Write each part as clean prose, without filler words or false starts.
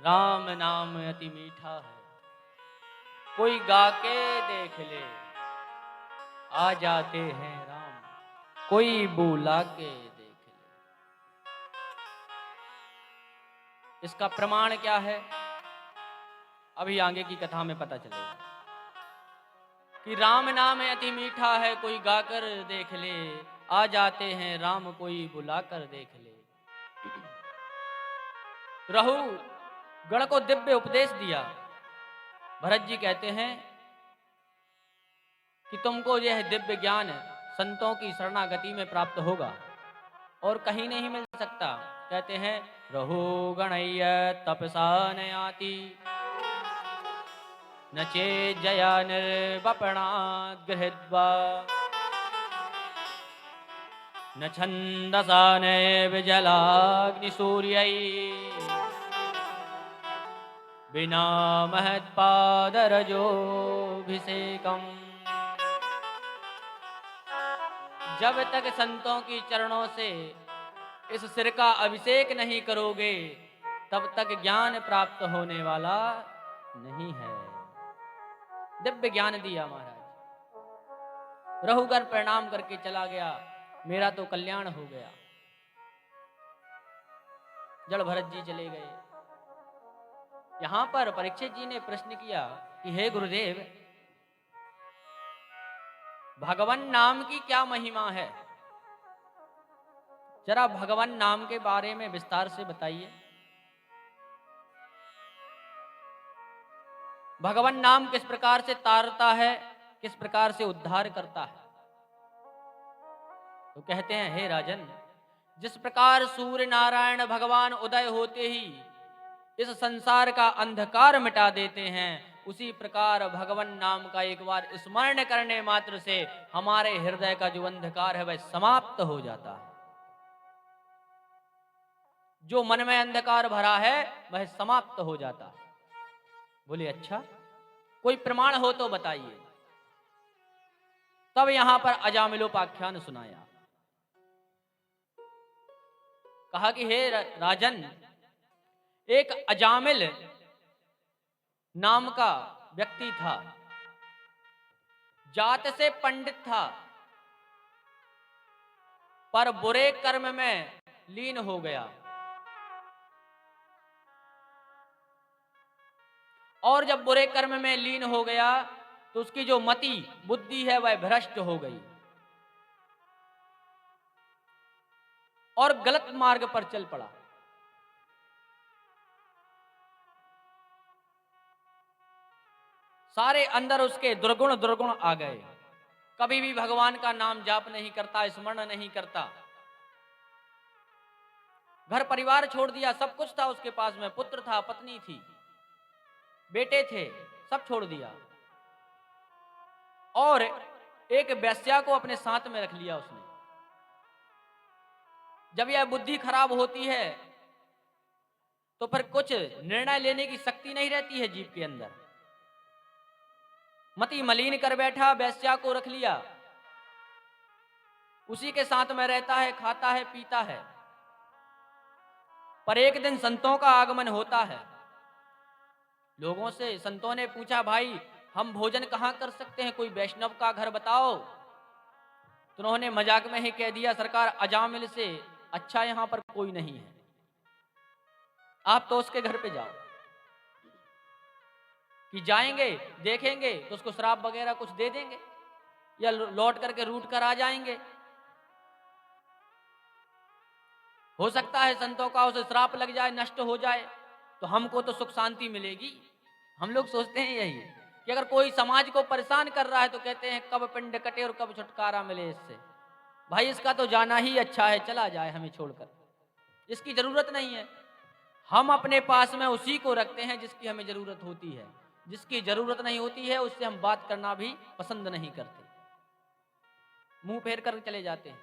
राम नाम अति मीठा है, कोई गा के देख ले, आ जाते हैं राम, कोई बुला के देख ले। इसका प्रमाण क्या है, अभी आगे की कथा में पता चलेगा कि राम नाम अति मीठा है, कोई गाकर देख ले, आ जाते हैं राम, कोई बुलाकर देख ले। रहु गण को दिव्य उपदेश दिया। भरत जी कहते हैं कि तुमको यह दिव्य ज्ञान संतों की शरणागति में प्राप्त होगा और कहीं नहीं मिल सकता। कहते हैं रहु गणय्य तपसा नयाति, न चे जया निर्वपणात् गृहीत्वा, न छन्दसा नैव जलाग्निसूर्यै, बिना महत्पादरजोभिषेकम्। जब तक संतों की चरणों से इस सिर का अभिषेक नहीं करोगे, तब तक ज्ञान प्राप्त होने वाला नहीं है। दिव्य ज्ञान दिया महाराज। रहुगर प्रणाम करके चला गया, मेरा तो कल्याण हो गया। जड़ भरत जी चले गए। यहां पर परीक्षित जी ने प्रश्न किया कि हे गुरुदेव, भगवान नाम की क्या महिमा है, जरा भगवान नाम के बारे में विस्तार से बताइए। भगवान नाम किस प्रकार से तारता है, किस प्रकार से उद्धार करता है। तो कहते हैं हे राजन, जिस प्रकार सूर्य नारायण भगवान उदय होते ही इस संसार का अंधकार मिटा देते हैं, उसी प्रकार भगवान नाम का एक बार स्मरण करने मात्र से हमारे हृदय का जो अंधकार है वह समाप्त हो जाता है। जो मन में अंधकार भरा है वह समाप्त हो जाता है। बोले अच्छा, कोई प्रमाण हो तो बताइए। तब यहां पर अजामिलोपाख्यान सुनाया। कहा कि हे राजन, एक अजामिल नाम का व्यक्ति था, जात से पंडित था, पर बुरे कर्म में लीन हो गया और जब बुरे कर्म में लीन हो गया तो उसकी जो मति बुद्धि है वह भ्रष्ट हो गई और गलत मार्ग पर चल पड़ा। सारे अंदर उसके दुर्गुण आ गए। कभी भी भगवान का नाम जाप नहीं करता, स्मरण नहीं करता। घर परिवार छोड़ दिया, सब कुछ था उसके पास में, पुत्र था, पत्नी थी, बेटे थे, सब छोड़ दिया और एक वेश्या को अपने साथ में रख लिया उसने। जब यह बुद्धि खराब होती है तो फिर कुछ निर्णय लेने की शक्ति नहीं रहती है जीव के अंदर। मति मलिन कर बैठा, वेश्या को रख लिया, उसी के साथ में रहता है, खाता है, पीता है। पर एक दिन संतों का आगमन होता है। लोगों से संतों ने पूछा, भाई हम भोजन कहां कर सकते हैं, कोई वैष्णव का घर बताओ। तो उन्होंने मजाक में ही कह दिया, सरकार अजामिल से अच्छा यहां पर कोई नहीं है, आप तो उसके घर पे जाओ। कि जाएंगे, देखेंगे तो उसको शराब वगैरह कुछ दे देंगे या लौट करके रूट कर आ जाएंगे। हो सकता है संतों का उसे श्राप लग जाए, नष्ट हो जाए, तो हमको तो सुख शांति मिलेगी। हम लोग सोचते हैं यही कि अगर कोई समाज को परेशान कर रहा है तो कहते हैं कब पिंड कटे और कब छुटकारा मिले इससे। भाई इसका तो जाना ही अच्छा है, चला जाए हमें छोड़कर, इसकी जरूरत नहीं है। हम अपने पास में उसी को रखते हैं जिसकी हमें जरूरत होती है। जिसकी जरूरत नहीं होती है उससे हम बात करना भी पसंद नहीं करते, मुंह फेर कर चले जाते हैं।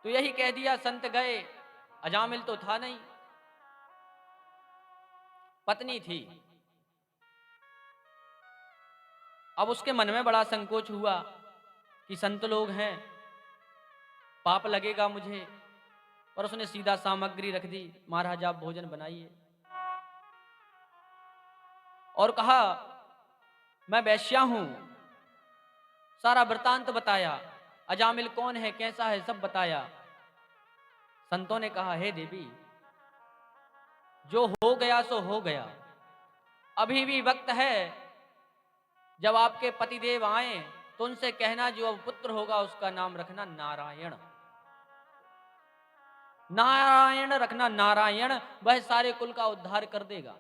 तो यही कह दिया, संत गए, अजामिल तो था नहीं, पत्नी थी। अब उसके मन में बड़ा संकोच हुआ, कि संत लोग हैं, पाप लगेगा मुझे, पर उसने सीधा सामग्री रख दी, महाराज आप भोजन बनाइए, और कहा मैं वैश्या हूं। सारा वृतांत बताया, अजामिल कौन है, कैसा है, सब बताया। संतों ने कहा हे देवी, जो हो गया सो हो गया, अभी भी वक्त है, जब आपके पतिदेव आए तो उनसे कहना जो अब पुत्र होगा उसका नाम रखना नारायण। नारायण रखना, नारायण, वह सारे कुल का उद्धार कर देगा।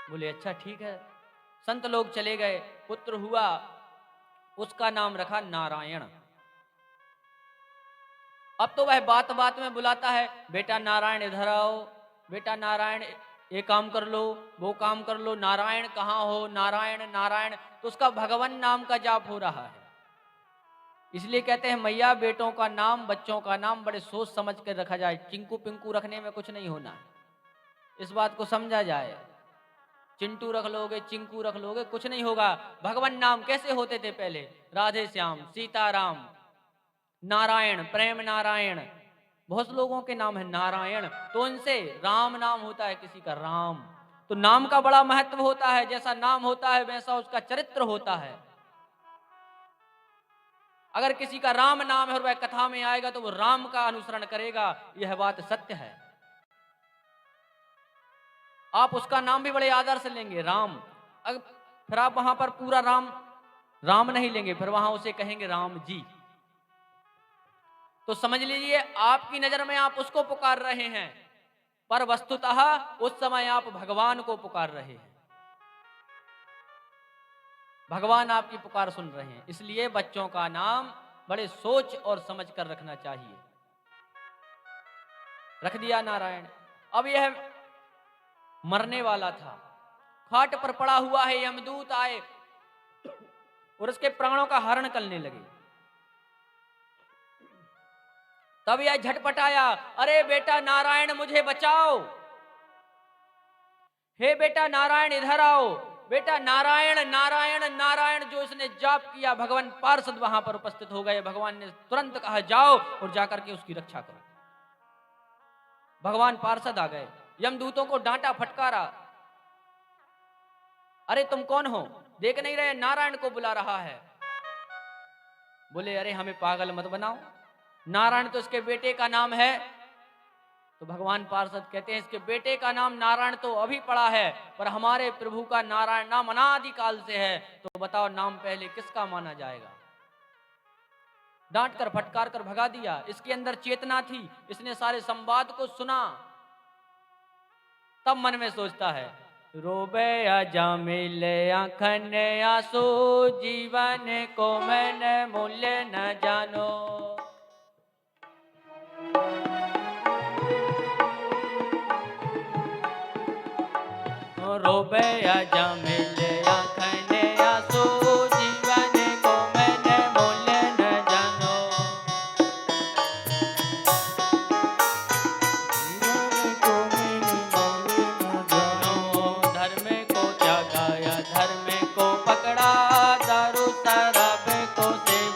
बोले अच्छा ठीक है। संत लोग चले गए, पुत्र हुआ, उसका नाम रखा नारायण। अब तो वह बात बात में बुलाता है, बेटा नारायण इधर आओ, बेटा नारायण ये काम कर लो, वो काम कर लो, नारायण कहाँ हो, नारायण नारायण। तो उसका भगवान नाम का जाप हो रहा है। इसलिए कहते हैं मैया बेटों का नाम, बच्चों का नाम बड़े सोच समझ कर रखा जाए। चिंकू पिंकू रखने में कुछ नहीं होना है, इस बात को समझा जाए। चिंटू रख लोगे, चिंकू रख लोगे, कुछ नहीं होगा। भगवान नाम कैसे होते थे पहले, राधे श्याम, सीताराम, नारायण, प्रेम नारायण, बहुत लोगों के नाम है नारायण। तो उनसे राम नाम होता है किसी का, राम। तो नाम का बड़ा महत्व होता है, जैसा नाम होता है वैसा उसका चरित्र होता है। अगर किसी का राम नाम है और वह कथा में आएगा तो वो राम का अनुसरण करेगा, यह बात सत्य है। आप उसका नाम भी बड़े आदर से लेंगे, राम। अब फिर आप वहां पर पूरा राम राम नहीं लेंगे, फिर वहां उसे कहेंगे राम जी। तो समझ लीजिए आपकी नजर में आप उसको पुकार रहे हैं, पर वस्तुतः उस समय आप भगवान को पुकार रहे हैं। भगवान आपकी पुकार सुन रहे हैं। इसलिए बच्चों का नाम बड़े सोच और समझ कर रखना चाहिए। रख दिया नारायण। अब यह मरने वाला था, खाट पर पड़ा हुआ है, यमदूत आए और उसके प्राणों का हरण करने लगे। तब यह झटपटाया, अरे बेटा नारायण मुझे बचाओ, हे बेटा नारायण इधर आओ, बेटा नारायण नारायण नारायण। जो इसने जाप किया, भगवान पार्षद वहां पर उपस्थित हो गए। भगवान ने तुरंत कहा जाओ और जाकर के उसकी रक्षा करो। भगवान पार्षद आ गए, यमदूतों को डांटा फटकारा, अरे तुम कौन हो, देख नहीं रहे नारायण को बुला रहा है। बोले अरे हमें पागल मत बनाओ, नारायण तो इसके बेटे का नाम है। तो भगवान पार्षद कहते हैं इसके बेटे का नाम नारायण तो अभी पड़ा है, पर हमारे प्रभु का नारायण नाम अनादि काल से है। तो बताओ नाम पहले किसका माना जाएगा। डांट कर फटकार कर भगा दिया। इसके अंदर चेतना थी, इसने सारे संवाद को सुना। तब मन में सोचता है, रोबे अजामिल आँखन आंसू, जीवन को मैंने मूल्य न जानो। रोबे अजामिल